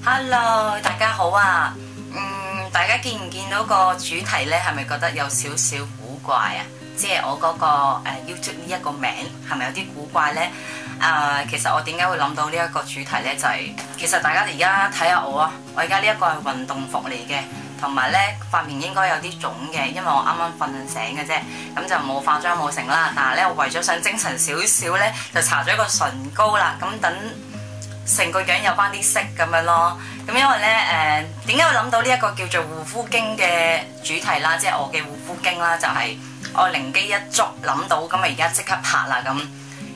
Hello， 大家好啊！大家見唔見到個主題呢？係咪覺得有少少古怪啊？即係我嗰個YouTube 呢一個名係咪有啲古怪呢？其實我點解會諗到呢一個主題呢？就係其實大家而家睇下我啊，我而家呢一個係運動服嚟嘅，同埋呢塊面應該有啲腫嘅，因為我啱啱瞓醒嘅啫，咁就冇化妝冇成啦。但係呢，我為咗想精神少少呢，就搽咗個唇膏啦，咁等成個樣有翻啲色咁樣咯。咁因為呢，點解會諗到呢一個叫做護膚經嘅主題啦？即係我嘅護膚經啦，就係我靈機一觸諗到，咁啊而家即刻拍啦咁。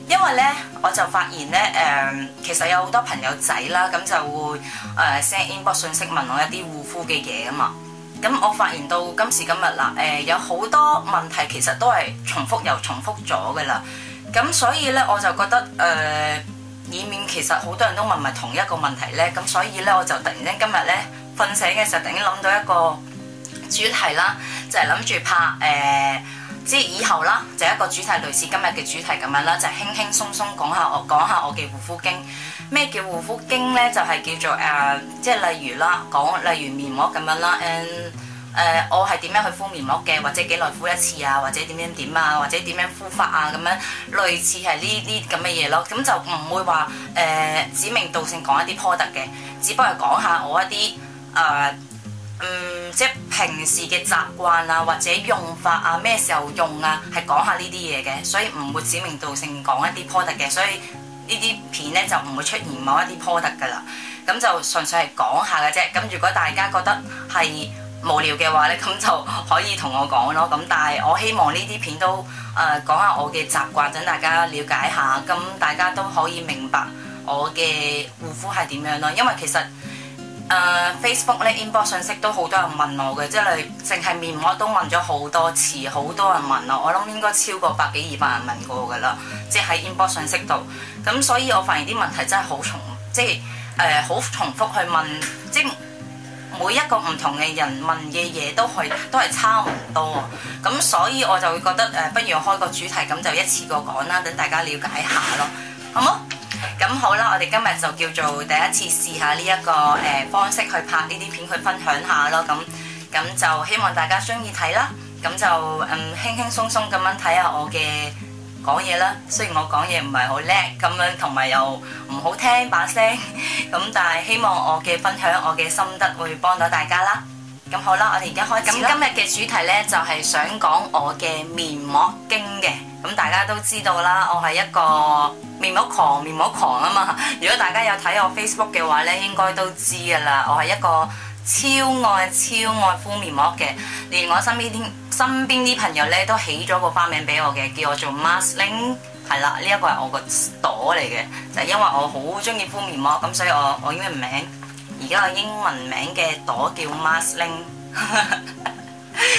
因為呢，我就發現呢，其實有好多朋友仔啦，咁就會send inbox 信息問我一啲護膚嘅嘢啊嘛。咁我發現到今時今日啦，有好多問題其實都係重複又重複咗噶啦。咁所以呢，我就覺得以免其實好多人都問埋同一個問題呢，咁所以呢，我就突然間今日呢，瞓醒嘅時候，突然間諗到一個主題啦，就係諗住拍即係以後啦，就一個主題類似今日嘅主題咁樣啦，就係輕輕鬆鬆講下我嘅護膚經。咩叫護膚經呢？就係叫做即係例如啦，例如面膜咁樣啦，我係點樣去敷面膜嘅，或者幾耐敷一次啊，或者點啊，或者點樣敷法啊，咁樣類似係呢咁嘅嘢咯。咁就唔會話指名道姓講一啲 product 嘅，只不過係講下我一啲即係平時嘅習慣啊，或者用法啊，咩時候用啊，係講下呢啲嘢嘅，所以唔會指名道姓講一啲 product 嘅，所以呢啲片呢，就唔會出現某一啲 product 噶啦。咁就純粹係講下嘅啫。咁如果大家覺得係無聊嘅話咧，咁就可以同我講咯。咁但係我希望呢啲片都講下我嘅習慣，等大家了解下，咁大家都可以明白我嘅護膚係點樣咯。因為其實Facebook 咧 inbox 信息都好多人問我嘅，即係淨係面膜都問咗好多次，好多人問我諗應該超過100幾200人問過噶啦，即係喺 inbox 信息度。咁所以我發現啲問題真係好重，即係好重複去問，即係每一個唔同嘅人問嘅嘢都係差唔多，咁所以我就會覺得不如我開個主題，咁就一次過講啦，等大家了解下咯，好冇？咁好啦，我哋今日就叫做第一次試下呢一個方式去拍呢啲片，去分享下咯。咁就希望大家中意睇啦，咁就輕輕鬆鬆咁樣睇下我嘅講嘢啦。雖然我講嘢唔係好叻咁樣，同埋又唔好聽把聲，咁但係希望我嘅分享，我嘅心得會幫到大家啦。咁好啦，我哋而家開始啦。咁今日嘅主題呢，就係想講我嘅面膜經嘅。咁大家都知道啦，我係一個面膜狂啊嘛。如果大家有睇我 Facebook 嘅話呢，應該都知噶啦。我係一個超愛敷面膜嘅，連我身邊啲朋友呢，都起咗個花名俾我嘅，叫我做 Marsling。係啦，呢一個係我個朵嚟嘅，就係因為我好中意敷面膜，咁所以我英文名而家個英文名嘅朵叫 Marsling。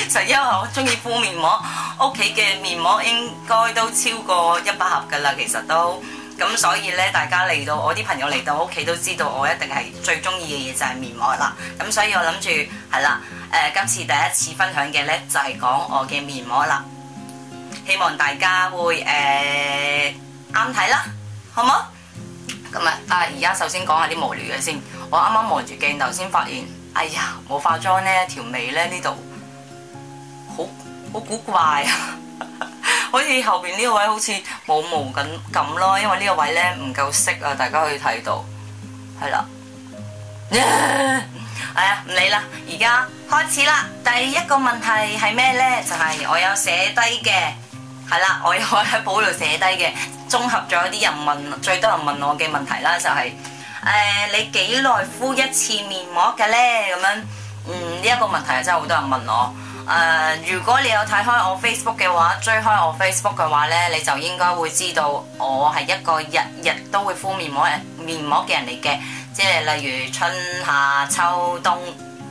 就因為我中意敷面膜，屋企嘅面膜應該都超過100盒噶啦，其實都咁，所以呢，大家嚟到我啲朋友嚟到我屋企都知道我一定係最中意嘅嘢就係面膜啦。咁所以我諗住係啦，今次第一次分享嘅呢，就係講我嘅面膜啦，希望大家會啱睇啦，好冇？咁而家首先講下啲無聊嘅先。我啱啱望住鏡頭先發現，哎呀冇化妝呢，條眉呢呢度好古怪啊！好似後邊呢個位好似冇毛咁咯，因為呢個位呢唔夠色啊，大家可以睇到，係啦。哎呀，唔理啦，而家開始啦。第一個問題係咩呢？就係我有寫低嘅，係啦，我有喺簿度寫低嘅，綜合咗啲人最多人問我嘅問題啦，就係你幾耐敷一次面膜嘅呢？咁樣呢一個問題真係好多人問我。如果你有睇開我 Facebook 嘅話，追開我 Facebook 嘅話呢，你就應該會知道我係一個日日都會敷面膜嘅人嚟嘅，即係例如春夏秋冬，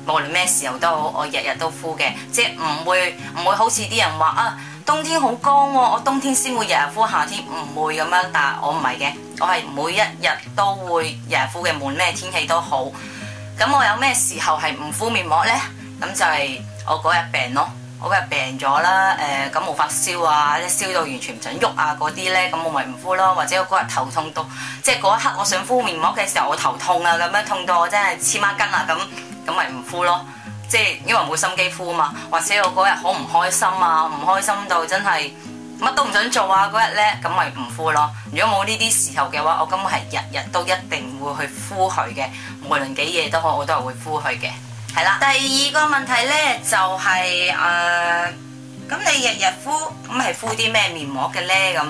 無論咩時候都好，我日日都敷嘅，即係唔會好似啲人話啊，冬天好乾喎，我冬天先會日日敷，夏天唔會咁樣，但係我唔係嘅，我係每一日都會日日敷嘅，無論咩天氣都好。咁我有咩時候係唔敷面膜呢？咁就係我嗰日病咯，我嗰日病咗啦，感冒發燒啊，燒到完全唔想喐啊嗰啲咧，咁我咪唔敷咯。或者我嗰日頭痛到，即係嗰一刻我想敷面膜嘅時候，我頭痛啊咁樣，痛到我真係黐孖筋啊咁咪唔敷咯。即係因為冇心機敷啊嘛。或者我嗰日好唔開心啊，唔開心到真係乜都唔想做啊嗰日咧，咁咪唔敷咯。如果冇呢啲時候嘅話，我根本係日日都一定會去敷佢嘅，無論幾夜都好，我都係會敷佢嘅。係啦，第二個問題咧就係咁你日日敷，咁係敷啲咩面膜嘅咧？咁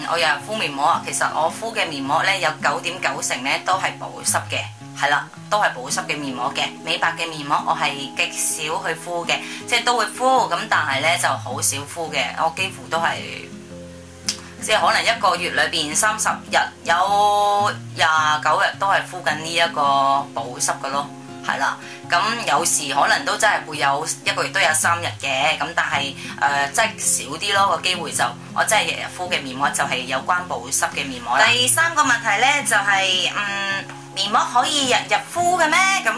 我日日敷面膜啊，其實我敷嘅面膜咧有9.9%咧都係保濕嘅，係啦，都係保濕嘅面膜嘅。美白嘅面膜我係極少去敷嘅，即係都會敷，咁但係咧就好少敷嘅。我幾乎都係即係可能一個月裏邊30日有29日都係敷緊呢一個保濕嘅咯。係啦，咁有時可能都真係會有一個月都有3日嘅，咁但係真係少啲咯個機會就，我真係日日敷嘅面膜就係有關保濕嘅面膜啦。第三個問題呢就係面膜可以日日敷嘅咩？咁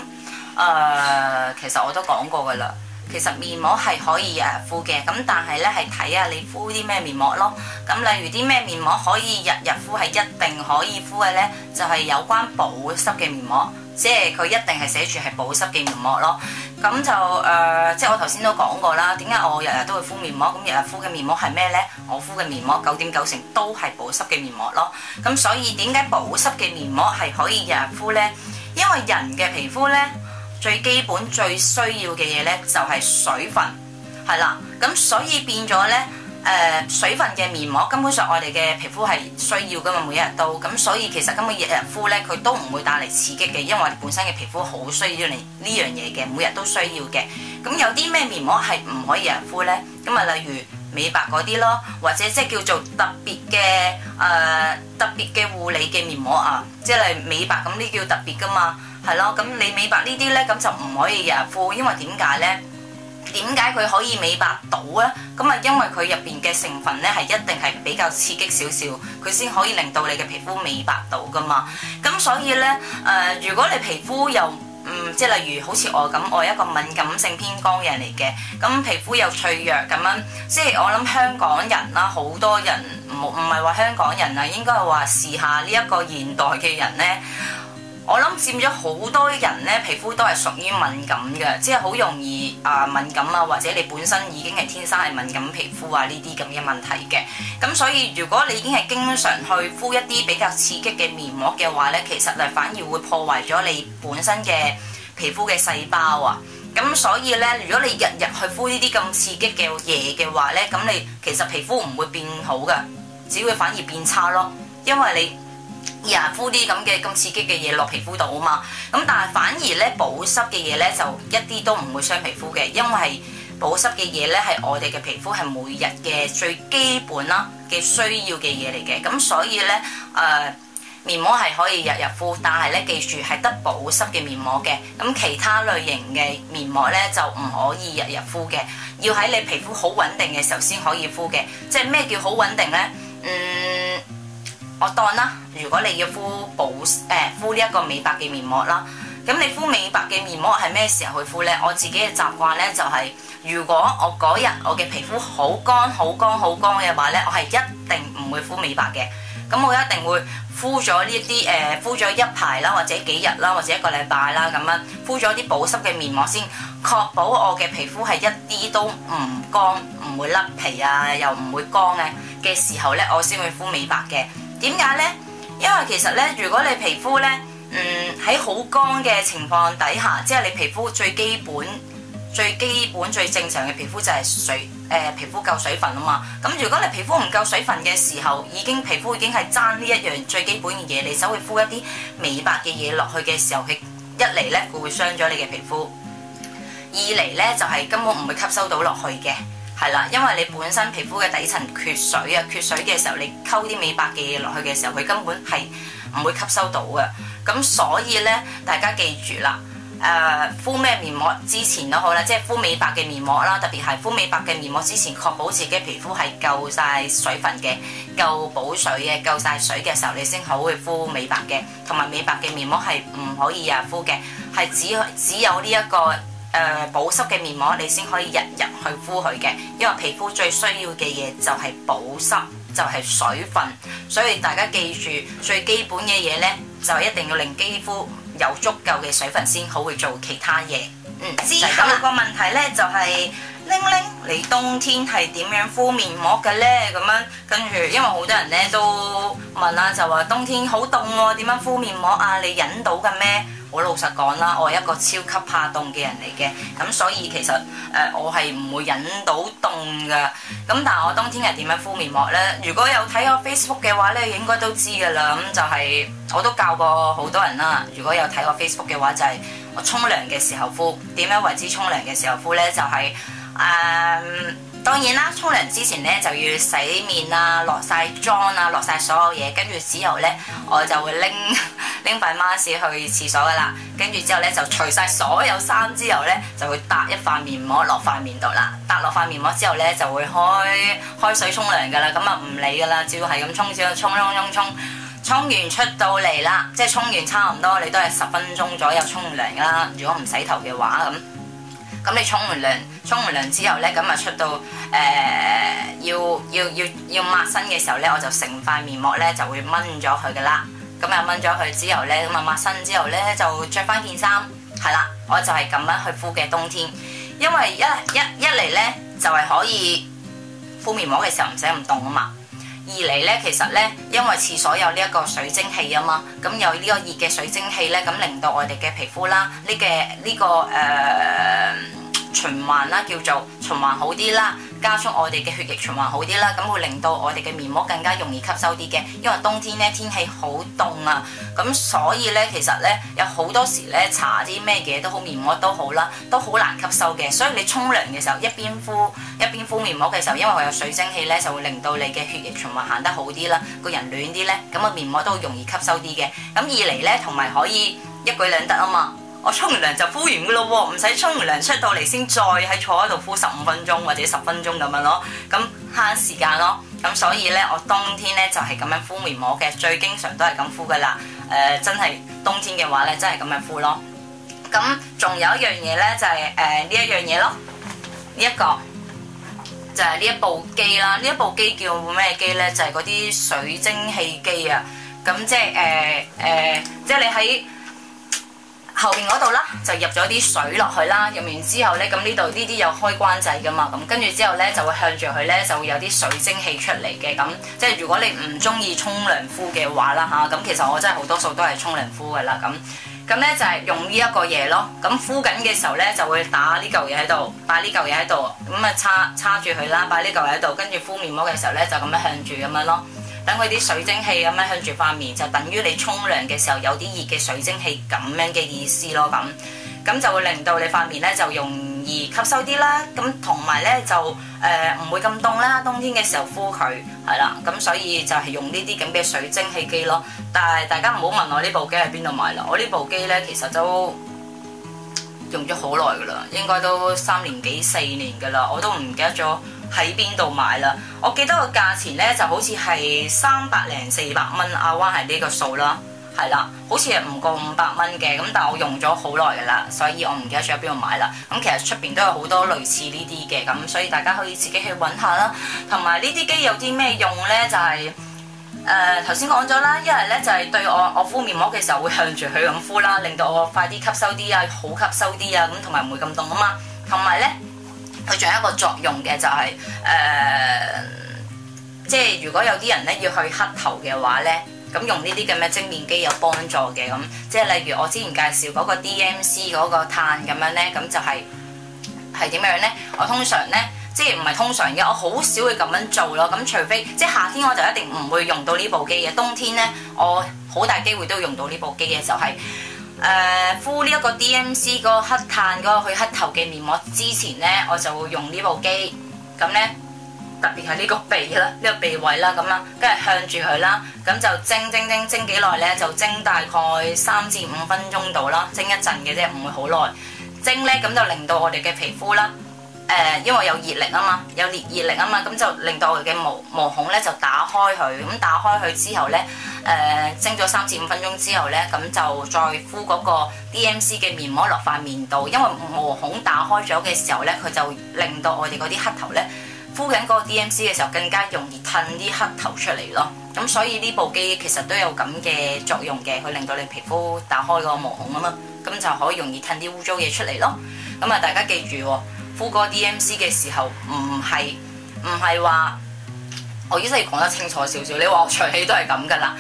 其實我都講過噶啦，其實面膜係可以日日敷嘅，咁但係呢係睇下你敷啲咩面膜咯。咁例如啲咩面膜可以日日敷係一定可以敷嘅呢？就係有關保濕嘅面膜。即係佢一定係寫住係保濕嘅面膜咯，咁就即係我頭先都講過啦。點解我日日都會敷面膜？咁日日敷嘅面膜係咩呢？我敷嘅面膜9.9%都係保濕嘅面膜咯。咁所以點解保濕嘅面膜係可以日日敷呢？因為人嘅皮膚呢，最基本最需要嘅嘢呢就係水分，係啦。咁所以變咗呢。水分嘅面膜根本上我哋嘅皮膚係需要噶嘛，每一日都咁，所以其實根本日日敷咧，佢都唔會帶嚟刺激嘅，因為我哋本身嘅皮膚好需要呢樣嘢嘅，每日都需要嘅。咁有啲咩面膜係唔可以日日敷咧？咁啊，例如美白嗰啲咯，或者即係叫做特別嘅護理嘅面膜啊，即係例如美白咁呢叫特別噶嘛，係咯。咁你美白呢啲咧，咁就唔可以日日敷，因為點解咧？點解佢可以美白到咧？咁啊，因為佢入邊嘅成分咧係一定係比較刺激少少，佢先可以令到你嘅皮膚美白到噶嘛。咁所以咧，如果你皮膚又即係例如好似我咁，我係一個敏感性偏光嘅人嚟嘅，咁皮膚又脆弱咁樣，即係我諗香港人啦，好多人唔係話香港人啊，應該係話時下呢一個現代嘅人咧。我諗佔咗好多人咧，皮膚都係屬於敏感嘅，即係好容易敏感啊，或者你本身已經係天生係敏感皮膚啊呢啲咁嘅問題嘅。咁所以如果你已經係經常去敷一啲比較刺激嘅面膜嘅話咧，其實係反而會破壞咗你本身嘅皮膚嘅細胞啊。咁所以咧，如果你日日去敷呢啲咁刺激嘅嘢嘅話咧，咁你其實皮膚唔會變好嘅，只會反而變差咯，因為你敷啲咁刺激嘅嘢落皮膚度啊嘛，咁但係反而咧保濕嘅嘢咧就一啲都唔會傷皮膚嘅，因為保濕嘅嘢咧係我哋嘅皮膚係每日嘅最基本啦嘅需要嘅嘢嚟嘅，咁所以咧面膜係可以日日敷，但係咧記住係得保濕嘅面膜嘅，咁其他類型嘅面膜咧就唔可以日日敷嘅，要喺你皮膚好穩定嘅時候先可以敷嘅。即係咩叫好穩定咧？我當啦，如果你要敷呢一個美白嘅面膜啦，咁你敷美白嘅面膜係咩時候去敷呢？我自己嘅習慣呢，就係，如果我嗰日我嘅皮膚好乾嘅話呢，我係一定唔會敷美白嘅。咁我一定會敷咗呢啲敷咗一排啦，或者幾日啦，或者1個禮拜啦咁樣，敷咗啲保濕嘅面膜先，確保我嘅皮膚係一啲都唔乾，唔會甩皮啊，又唔會乾嘅時候呢，我先會敷美白嘅。點解呢？因為其實呢，如果你皮膚呢，喺好乾嘅情況底下，即係你皮膚最基本、最正常嘅皮膚就係皮膚夠水分啊嘛。咁如果你皮膚唔夠水分嘅時候，皮膚已經係爭呢一樣最基本嘅嘢，你走去敷一啲美白嘅嘢落去嘅時候，佢一嚟呢，佢會傷咗你嘅皮膚；二嚟呢，就係根本唔會吸收到落去嘅。係啦，因為你本身皮膚嘅底層缺水啊，缺水嘅時候，你溝啲美白嘅嘢落去嘅時候，佢根本係唔會吸收到嘅。咁所以咧，大家記住啦，敷咩面膜之前都好啦，即係敷美白嘅面膜啦，特別係敷美白嘅面膜之前，確保自己皮膚係夠晒水分嘅、夠補水嘅、夠晒水嘅時候，你先好去敷美白嘅。同埋美白嘅面膜係唔可以日敷嘅，係只有呢一個保濕嘅面膜，你先可以日日去敷佢嘅，因為皮膚最需要嘅嘢就係保濕，就係水分，所以大家記住最基本嘅嘢呢，就一定要令肌膚有足夠嘅水分先好去做其他嘢。之後個問題呢，就係玲玲，你冬天係點樣敷面膜嘅呢？咁樣跟住，因為好多人呢都問啦，就話冬天好凍喎，點樣敷面膜啊？你忍到嘅咩？好老實講啦，我係一個超級怕凍嘅人嚟嘅，咁所以其實我係唔會忍到凍噶。咁但係我冬天係點樣敷面膜呢？如果有睇我 Facebook 嘅話呢，應該都知噶啦。咁就係我都教過好多人啦。如果有睇我 Facebook 嘅話，就係我沖涼嘅時候敷。點樣為之沖涼嘅時候敷呢？就係當然啦，沖涼之前呢就要洗面啊，落晒妝啊，落晒所有嘢，跟住之後呢，我就會拎塊 mask 去廁所噶啦，跟住之後呢，就除晒所有衫之後呢，就會搭一塊面膜落塊面度啦，搭落塊面膜之後呢，就會開水沖涼噶啦，咁啊唔理噶啦，只要係咁沖，只要沖完出到嚟啦，即係沖完差唔多你都係10分鐘左右沖涼啦，如果唔洗頭嘅話咁你沖完涼之後呢，咁啊出到要抹身嘅時候呢，我就成塊面膜呢就會掹咗佢噶啦。咁啊掹咗佢之後呢，咁啊抹身之後呢，就着翻件衫，係啦，我就係咁樣去敷嘅冬天。因為一嚟呢，就係可以敷面膜嘅時候唔使咁凍啊嘛。二嚟呢，其實呢，因為廁所有呢一個水蒸氣啊嘛，咁有呢個熱嘅水蒸氣呢，咁令到我哋嘅皮膚啦，呢個循環啦，叫做循環好啲啦，加速我哋嘅血液循環好啲啦，咁會令到我哋嘅面膜更加容易吸收啲嘅。因為冬天呢，天氣好凍啊，咁所以呢，其實呢，有好多時呢，搽啲咩嘢都好，面膜都好啦，都好難吸收嘅。所以你沖涼嘅時候一邊敷面膜嘅時候，因為佢有水蒸氣呢，就會令到你嘅血液循環行得好啲啦，個人暖啲呢，咁個面膜都容易吸收啲嘅。咁二嚟呢，同埋可以一舉兩得啊嘛。我沖完涼就敷完噶咯喎，唔使沖完涼出到嚟先再喺坐喺度敷15分鐘或者10分鐘咁樣咯，咁慳時間咯。咁所以呢，我冬天呢就係咁樣敷面膜嘅，最經常都係咁敷噶啦。真係冬天嘅話呢，真係咁樣敷咯。咁仲有一樣嘢呢，就係呢一樣嘢咯，呢一個就係呢一部機啦。呢一部機叫咩機呢？就係嗰啲水蒸氣機啊。咁即係即係你喺後邊嗰度啦，就入咗啲水落去啦，入完之後呢，咁呢度呢啲有開關掣噶嘛，咁跟住之後呢，就會向住佢呢，就會有啲水蒸氣出嚟嘅。咁即係如果你唔中意沖涼敷嘅話啦嚇，咁其實我真係好多數都係沖涼敷噶啦。咁呢就係用呢一個嘢咯。咁敷緊嘅時候呢，就會打呢嚿嘢喺度，擺呢嚿嘢喺度，咁啊叉住佢啦，擺呢嚿嘢喺度，跟住敷面膜嘅時候呢，就咁樣向住咁樣咯。等佢啲水蒸氣咁樣向住塊面，就等於你沖涼嘅時候有啲熱嘅水蒸氣咁樣嘅意思咯。咁就會令到你塊面咧就容易吸收啲啦。咁同埋咧就唔會咁凍啦。冬天嘅時候敷佢係啦。咁所以就係用呢啲咁嘅水蒸氣機咯。但係大家唔好問我呢部機喺邊度買啦。我呢部機咧其實都用咗好耐噶啦，應該都3年幾4年噶啦，我都唔記得咗喺邊度買啦。我記得個價錢咧就好似係300零400蚊，亞灣係呢個數啦，係啦，好似係唔過500蚊嘅。咁但係我用咗好耐噶啦，所以我唔記得咗喺邊度買啦。咁其實出邊都有好多類似呢啲嘅，咁所以大家可以自己去揾下啦。同埋呢啲機有啲咩用咧？就係頭先講咗啦，一係咧就係對我敷面膜嘅時候會向住佢咁敷啦，令到我快啲吸收啲啊，好吸收啲啊，咁同埋唔會咁凍啊嘛。同埋咧，佢仲有一個作用嘅就係即係如果有啲人咧要去黑頭嘅話咧，咁用呢啲咁嘅蒸面機有幫助嘅。咁即係例如我之前介紹嗰個 DMC 嗰個炭咁樣咧，咁就係點樣咧？我通常咧。即係唔係通常嘅，我好少會咁樣做咯。咁除非即係夏天我就一定唔會用到呢部機嘅。冬天呢，我好大機會都用到呢部機嘅，就係敷呢一個 DMC 嗰個黑炭嗰個去黑頭嘅面膜之前呢，我就會用呢部機。咁呢，特別係呢個鼻啦，呢個鼻位啦，咁樣跟住向住佢啦，咁就蒸幾耐呢？就蒸大概3至5分鐘度啦，蒸一陣嘅啫，唔會好耐。蒸呢，咁就令到我哋嘅皮膚啦。因為有熱力啊嘛，有熱力啊嘛，咁就令到我哋嘅毛孔咧就打開佢，咁打開佢之後咧，蒸咗3至5分鐘之後咧，咁就再敷嗰個 DMC 嘅面膜落塊面度，因為毛孔打開咗嘅時候咧，佢就令到我哋嗰啲黑頭咧，敷緊嗰個 DMC 嘅時候更加容易褪啲黑頭出嚟咯。咁所以呢部機其實都有咁嘅作用嘅，佢令到你皮膚打開嗰個毛孔啊嘛，咁就可以容易褪啲污糟嘢出嚟咯。咁啊，大家記住喎，敷個 DMC 嘅時候唔係話，我依家要講得清楚少少。你話我長期都係咁噶啦，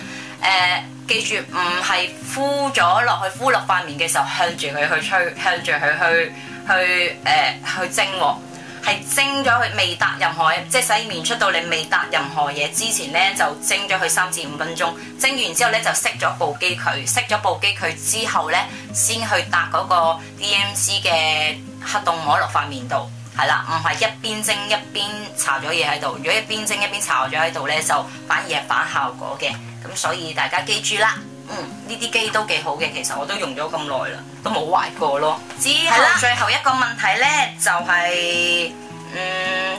記住唔係敷咗落去，敷落塊面嘅時候向住佢去吹，向住佢去蒸喎，係蒸咗佢未搭任何，即係洗面出到你未搭任何嘢之前咧，就蒸咗佢3至5分鐘，蒸完之後咧就熄咗部機佢，熄咗部機佢之後咧，先去搭嗰個 DMC 嘅黑洞膜落塊面度，係啦，唔係一邊蒸一邊搽咗嘢喺度。如果一邊蒸一邊搽咗喺度咧，就反而係反效果嘅。咁所以大家記住啦，呢啲機都幾好嘅，其實我都用咗咁耐啦，都冇壞過咯。之後最後一個問題咧，就係、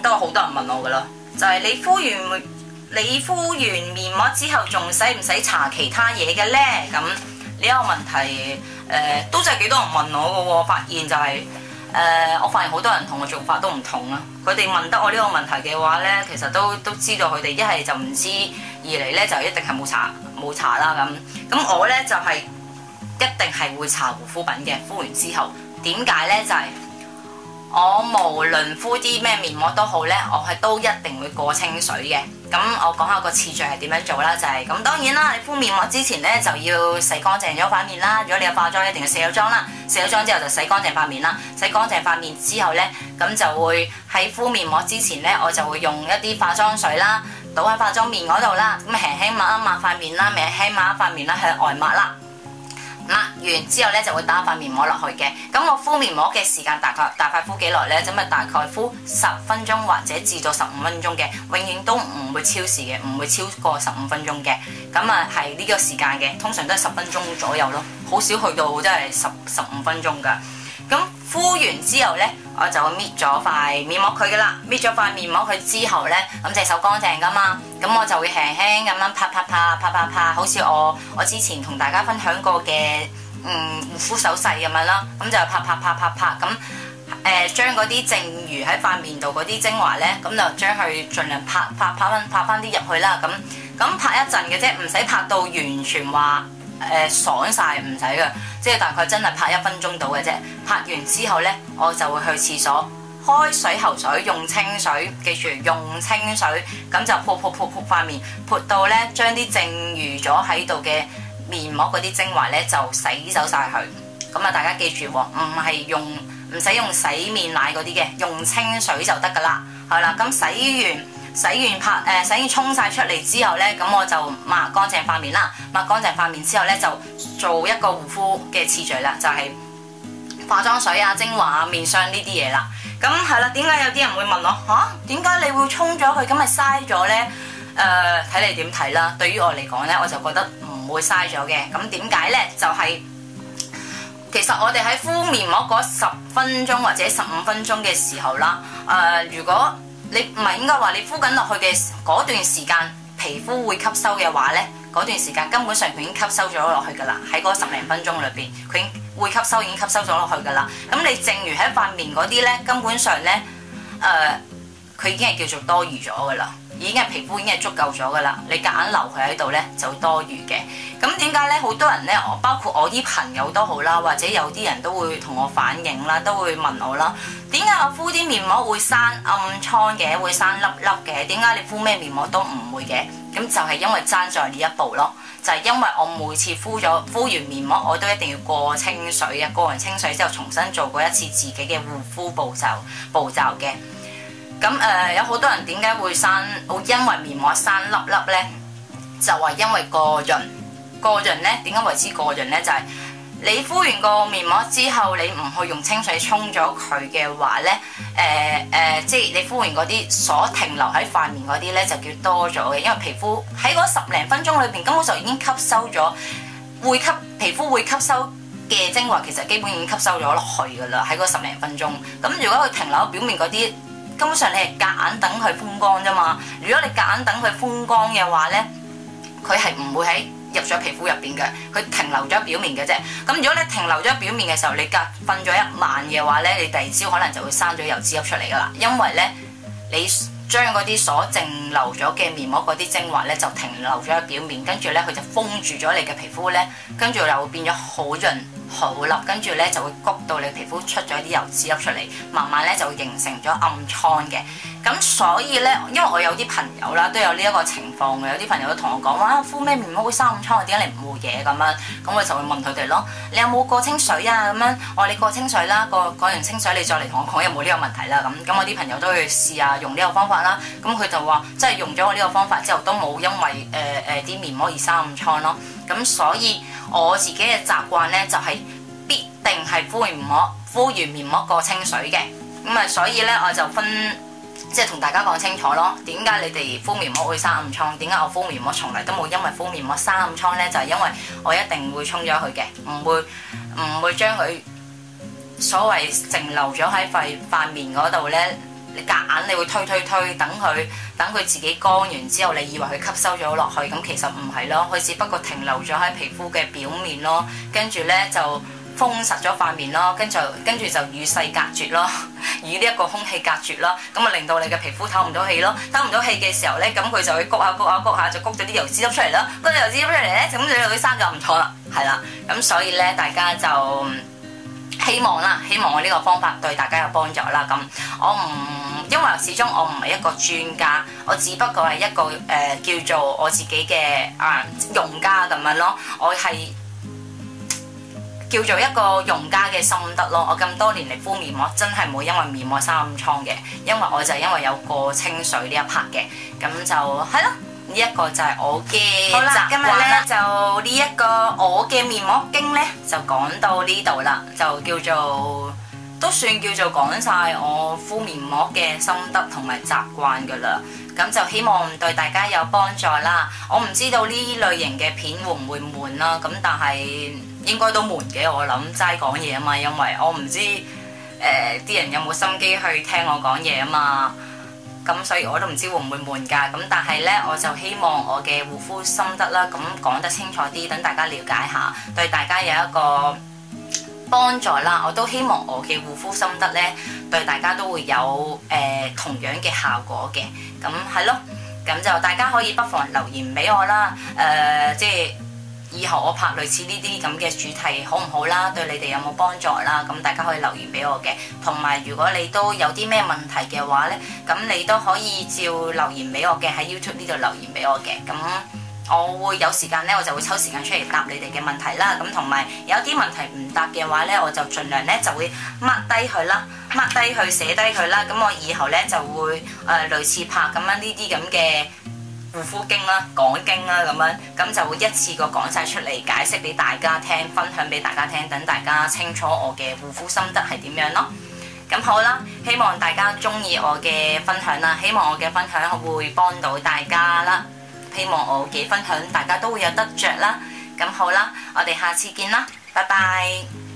都好多人問我噶啦，就係、你敷完面膜之後，仲使唔使搽其他嘢嘅咧？咁呢個問題都真係幾多人問我嘅喎，發現就係、我發現好多人同我做法都唔同啊！佢哋問得我呢個問題嘅話咧，其實都知道佢哋一係就唔知，二嚟咧就一定係冇搽啦咁。咁我咧就係、一定係會搽護膚品嘅，敷完之後點解咧？就係、我無論敷啲咩面膜都好咧，我係都一定會過清水嘅。咁我講下個次序係點樣做啦，就係、咁當然啦，你敷面膜之前咧就要洗乾淨咗塊面啦。如果你有化妝，一定要卸咗妝啦。卸咗妝之後就洗乾淨塊面啦。洗乾淨塊面之後咧，咁就會喺敷面膜之前咧，我就會用一啲化妝水啦，倒喺化妝面嗰度啦，咁輕輕抹一抹塊面啦，輕抹一塊面啦，向外抹啦。抹完之後咧就會打塊面膜落去嘅。咁我敷面膜嘅時間大概敷幾耐咧？咁啊大概敷10分鐘或者至到15分鐘嘅，永遠都唔會超時嘅，唔會超過15分鐘嘅。咁啊係呢個時間嘅，通常都係10分鐘左右咯，好少去到真係15分鐘㗎。咁敷完之後咧，我就會搣咗塊面膜佢噶啦。搣咗塊面膜佢之後咧，咁隻手乾淨噶嘛，咁我就會輕輕咁樣拍，好似我之前同大家分享過嘅護膚手勢咁樣啦。咁就拍，咁將嗰啲剩餘喺塊面度嗰啲精華咧，咁就將佢盡量拍翻啲入去啦。咁拍一陣嘅啫，唔使拍到完全話爽晒，唔使噶，即係大概真係拍1分鐘到嘅啫。拍完之後呢，我就會去廁所開水喉水，用清水，記住用清水，咁就潑塊面，潑到呢將啲剩餘咗喺度嘅面膜嗰啲精華呢就洗走晒佢。咁啊，大家記住喎，唔使用洗面奶嗰啲嘅，用清水就得噶啦。係啦，咁洗完沖晒出嚟之後呢，咁我就抹乾淨塊面啦。抹乾淨塊面之後呢，就做一個護膚嘅次序啦，就係化妝水啊、精華啊、面霜呢啲嘢啦。咁係啦，點解有啲人會問我點解你會沖咗佢？咁咪嘥咗呢？睇你點睇啦。對於我嚟講呢，我就覺得唔會嘥咗嘅。咁點解呢？就係其實我哋喺敷面膜嗰10分鐘或者15分鐘嘅時候啦，如果你唔係應該話你敷緊落去嘅嗰段時間，皮膚會吸收嘅話呢，嗰段時間根本上佢已經吸收咗落去㗎啦。喺嗰10零分鐘裏邊，佢已經會吸收咗落去㗎啦。咁你剩餘喺塊面嗰啲呢，根本上呢，佢已經係叫做多餘咗㗎啦，已經係皮膚已經係足夠咗㗎啦。你夾硬留佢喺度呢，就多餘嘅。咁點解呢？好多人呢，包括我啲朋友都好啦，或者有啲人都會同我反映啦，都會問我啦。點解我敷啲面膜會生暗瘡嘅，會生粒粒嘅？點解你敷咩面膜都唔會嘅？咁就係因為爭在呢一步咯，就係因為我每次敷完面膜，我都一定要過清水嘅，過完清水之後重新做過一次自己嘅護膚步驟嘅。咁有好多人點解會因為面膜生粒粒呢？就係因為過潤。過潤呢，點解為之過潤呢？就係你敷完個面膜之後，你唔去用清水沖咗佢嘅話呢，即係你敷完嗰啲所停留喺塊面嗰啲呢，就叫多咗嘅。因為皮膚喺嗰10零分鐘裏邊根本就已經吸收咗，皮膚會吸收嘅精華其實基本已經吸收咗落去㗎啦，喺嗰10零分鐘。咁如果佢停留喺表面嗰啲，根本上你係夾硬等佢風乾啫嘛。如果你夾硬等佢風乾嘅話咧，佢係唔會喺入咗皮膚入邊嘅，佢停留咗表面嘅啫。咁如果你停留咗表面嘅時候，你瞓咗一晚嘅話咧，你第二朝可能就會生咗油脂粒出嚟噶啦，因為咧你將嗰啲所剩留咗嘅面膜嗰啲精華咧就停留咗喺表面，跟住咧佢就封住咗你嘅皮膚咧，跟住就會變咗好潤好笠，跟住咧就會谷到你皮膚出咗啲油脂粒出嚟，慢慢咧就會形成咗暗瘡嘅。咁所以咧，因為我有啲朋友啦都有呢一個情況嘅，有啲朋友都同我講話敷咩面膜會生暗瘡，點解你唔會嘢咁樣？咁我就會問佢哋咯，你有冇過清水啊？咁樣我話你過清水啦，過完清水你再嚟同我講有冇呢個問題啦。咁我啲朋友都去試下用呢個方法啦。咁佢就話即係用咗我呢個方法之後都冇因為啲面膜而生暗瘡咯。咁所以我自己嘅習慣咧就係必定係敷完面膜過清水嘅。咁啊，所以咧我就即係同大家講清楚咯，點解你哋敷面膜會生暗瘡？點解我敷面膜從來都冇因為敷面膜生暗瘡呢？就係因為我一定會沖咗佢嘅，唔會將佢所謂剩留咗喺塊面嗰度呢。你夾硬你會推，等佢自己乾完之後，你以為佢吸收咗落去，咁其實唔係咯，佢只不過停留咗喺皮膚嘅表面咯，跟住呢就封實咗塊面咯，跟住就與世隔絕咯，與呢一個空氣隔絕咯，咁啊令到你嘅皮膚透唔到氣咯，透唔到氣嘅時候咧，咁佢就會谷下，就谷咗啲油脂粒出嚟啦，谷咗油脂粒出嚟咧，咁你就會生咗暗瘡啦，係啦，咁所以咧大家就希望我呢個方法對大家有幫助啦。咁因為始終我唔係一個專家，我只不過係一個叫做我自己嘅用家咁樣咯，我係叫做一個用家嘅心得咯。我咁多年嚟敷面膜真係冇因為面膜生暗瘡嘅，因為有過清水呢一 part 嘅，咁就係咯。呢一個就係我嘅習慣。好啦，今日咧就呢一個我嘅面膜經咧就講到呢度啦，就都算叫做講晒我敷面膜嘅心得同埋習慣噶啦。咁就希望對大家有幫助啦。我唔知道呢類型嘅片會唔會悶啦，咁但係應該都悶嘅。我諗齋講嘢啊嘛，因為我唔知啲人有冇心機去聽我講嘢啊嘛。咁所以我都唔知會唔會悶㗎。咁但係呢，我就希望我嘅護膚心得啦，咁講得清楚啲，等大家了解下，對大家有一個幫助啦。我都希望我嘅護膚心得呢，對大家都會有同樣嘅效果嘅。咁係咯，咁就大家可以不妨留言俾我啦。即係以後我拍類似呢啲咁嘅主題好唔好啦？對你哋有冇幫助啦？咁大家可以留言俾我嘅。同埋如果你都有啲咩問題嘅話呢，咁你都可以照留言俾我嘅，喺 YouTube 呢度留言俾我嘅。咁我會有時間呢，我就會抽時間出嚟答你哋嘅問題啦。咁同埋有啲問題唔答嘅話呢，我就盡量呢就會 mark 低佢啦，mark 低佢寫低佢啦。咁我以後呢就會類似拍咁樣呢啲咁嘅護膚經啦，講經啦咁樣，咁就會一次過講晒出嚟，解釋俾大家聽，分享俾大家聽，等大家清楚我嘅護膚心得係點樣咯。咁好啦，希望大家中意我嘅分享啦，希望我嘅分享會幫到大家啦，希望我嘅分享大家都會有得着啦。咁好啦，我哋下次見啦，拜拜。